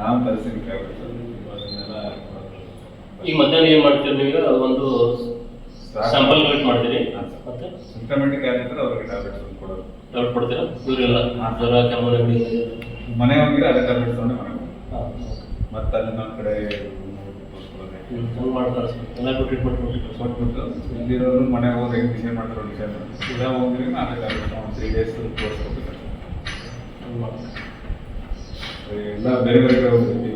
ನಾವು ತರಿಸ್ತೀನಿ ಟ್ಯಾಬ್ಲೆಟ್ಸ್ ಅದನ್ನೆಲ್ಲ. ಈಗ ಮಧ್ಯಾಹ್ನ ಏನು ಮಾಡ್ತೀರಿ ನೀವು? ಅದೊಂದು ಸ್ಯಾಂಪಲ್ ಕಲೆಕ್ಟ್ ಮಾಡ್ತೀರಿ, ಮತ್ತೆ ಸಿಂಪ್ಟಮೆಟಿಕ್ ಆಗಿದ್ರೆ ಅವ್ರಿಗೆ ಟ್ಯಾಬ್ಲೆಟ್ಸ್ ಕೊಡೋದು. ಟ್ಯಾಬ್ಲೆಟ್ ಕೊಡ್ತೀರಾ? ಇವರೆಲ್ಲ ಜ್ವರ ಕೆಮ್ಮು ನೆಗಡಿ ಮನೆ ಹೋಗಿದ್ರೆ ಅದೇ ಟ್ಯಾಬ್ಲೆಟ್ಸ್ ತೊಗೊಂಡು ಮನೆಗೆ ಮತ್ತೆ ಅಲ್ಲಿ ನಮ್ಮ ಕಡೆ ಮಾಡ್ತಾರೆ ಎಲ್ಲರಿಗೂ ಟ್ರೀಟ್ಮೆಂಟ್ ಕೊಟ್ಬಿಟ್ಟು ಇಲ್ಲಿರೋರು ಮನೆಗೆ ಹೋದ್ರೆ ಹೆಂಗೆ ಡಿಸೈಡ್ ಮಾಡ್ತಾರೆ ಡಿಸೈಡ್ ಮಾಡ್ತಾರೆ. ಇಲ್ಲ ಹೋಗಿದ್ರೆ ಅದೇ ಟ್ಯಾಬ್ಲೆಟ್ಸ್ 3 days ಕೋರ್ಸ್ ಹೋಗ್ಬೇಕು. ಎಲ್ಲ ಬೇರೆ ಬೇರೆ ಕಡೆ ಹೋಗ್ತೀವಿ.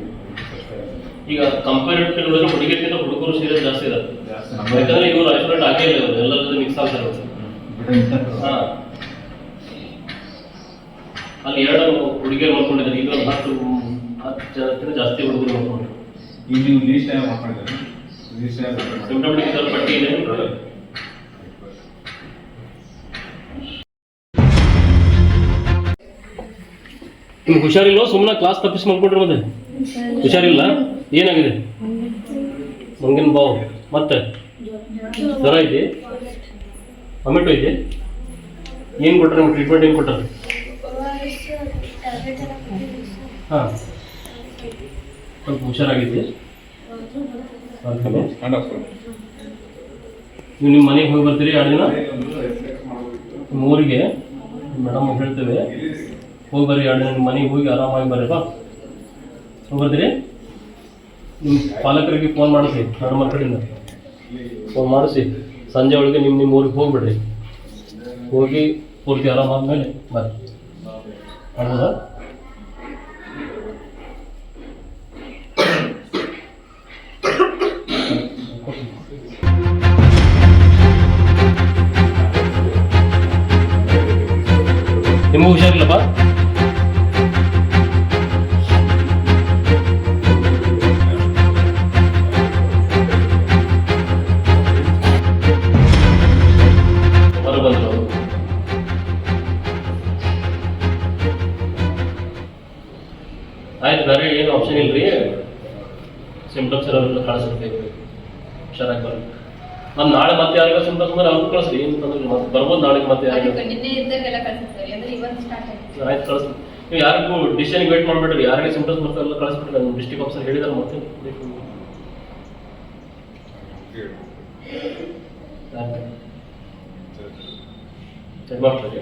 ಈಗ ಕಂಪೇರಿಟಿವ್ ನೋಡಿದ್ರೆ ಹುಡುಗಿರ್ಕಿಂತ ಹುಡುಗರು ಸೀರಿಯಸ್ ಜಾಸ್ತಿ ಇರುತ್ತೆ. ಯಾಕಂದ್ರೆ ಇವರು ಐಸೋಲೇಟ್ ಆಗೇ ಇಲ್ಲ, ಇವರು ಎಲ್ಲರ ಜೊತೆ ಮಿಕ್ಸ್ ಆಗ್ತಾರೆ. ಹಾಂ, ಅಲ್ಲಿ 2 ಹುಡುಗಿಯರು ಮಾಡ್ಕೊಂಡಿದ್ದಾರೆ, ಈಗ 10 ಜನಕ್ಕಿಂತ ಜಾಸ್ತಿ ಹುಡುಗರು ಮಾಡ್ಕೊಂಡಿದ್ದಾರೆ. ಈಗ ನೀವು ಲೀಸ್ಟ್ ಟೈಮ್ ಮಾಡ್ಕೊಂಡಿದ್ದಾರೆ. ಲೀಸ್ಟ್ ಟೈಮ್ ಸಿಂಪ್ಟಮೆಟಿಕ್ ಇದರ ಪಟ್ಟಿ ಇದೆ. ನಿಮ್ಗೆ ಹುಷಾರಿಲ್ಲ? ಸುಮ್ಮನೆ ಕ್ಲಾಸ್ ತಪ್ಪಿಸಿ ಮಾಡ್ಕೊಂಡ್ರೆ ಮತ್ತೆ ಹುಷಾರಿಲ್ಲ? ಏನಾಗಿದೆ? ಮಂಗಿನ ಬಾವು, ಮತ್ತೆ ಜ್ವರ ಇದೆ, ಟೊಮೆಟೊ ಇದೆ. ಏನು ಕೊಟ್ಟರೆ ನಿಮ್ಗೆ ಟ್ರೀಟ್ಮೆಂಟ್? ಏನು ಕೊಟ್ಟರೆ? ಹಾಂ, ಸ್ವಲ್ಪ ಹುಷಾರಾಗಿದೆ. ನೀವು ನಿಮ್ಮ ಮನೆಗೆ ಹೋಗಿ ಬರ್ತೀರಿ 2 ದಿನ? ನಿಮ್ಮ ಊರಿಗೆ ಮೇಡಮ್ ಹೇಳ್ತೇವೆ, ಹೋಗಿ ಬರ್ರಿ 2 ದಿನ ನಿಮ್ಮ ಮನೆಗೆ ಹೋಗಿ ಆರಾಮಾಗಿ ಬರ್ರಿ. ಬಾ, ಹೋಗಿ ಬರ್ತೀರಿ? ನಿಮ್ಮ ಪಾಲಕರಿಗೆ ಫೋನ್ ಮಾಡಿಸಿ, ಮೇಡಮ್ ಕಡೆಯಿಂದ ಫೋನ್ ಮಾಡಿಸಿ ಸಂಜೆ ಒಳಗೆ ನಿಮ್ಮ ಊರಿಗೆ ಹೋಗ್ಬಿಡ್ರಿ. ಹೋಗಿ ಪೂರ್ತಿ ಆರಾಮಾದ್ಮೇಲೆ ಬರ್ರಿ. ಹೌದಾ? ನಿಮಗೂ ಹುಷಾರಿಲ್ಲಪ್ಪ? ಹೊರ ಬಂದರು. ಆಯ್ತು, ಬೇರೆ ಏನು ಆಪ್ಷನ್ ಇಲ್ರಿ. ಸಿಂಪ್ಟಮ್ಸ್ ಎಲ್ಲ ಕಾಣಿಸುತ್ತೆ, ಹುಷಾರಾಗಿ ಬರ್ರಿ. ನಾನು ನಾಳೆ ಮತ್ತೆ ಯಾರಿಗ ಸಿಂಪ್ಟಮ್ಸ್ ಅಂದ್ರೆ ಅವ್ರು ಕಳಿಸ್ರಿ, ಏನು ತೊಂದರೆ ಮತ್ತೆ ಬರ್ಬೋದು. ನಾಳೆಗೆ ಮತ್ತೆ ಯಾರಿಗೆ ಆಯ್ತು ಕಳಿಸ್ತೀನಿ. ನೀವು ಯಾರಿಗೂ ಡಿಸಿಷನ್ಗೆ ವೇಟ್ ಮಾಡಿಬಿಡ್ರಿ. ಯಾರಿಗೆ ಸಿಂಪ್ಟಮ್ಸ್ ಬರ್ತಾರೆ ಎಲ್ಲ ಕಳಿಸ್ಬಿಟ್ರಿ. ನಮ್ಮ ಡಿಸ್ಟ್ರಿಕ್ಟ್ ಆಫೀಸರ್ ಹೇಳಿದಾರೆ. ಮತ್ತೆ ಚೆಕ್ ಮಾಡ್ತೀರಿ.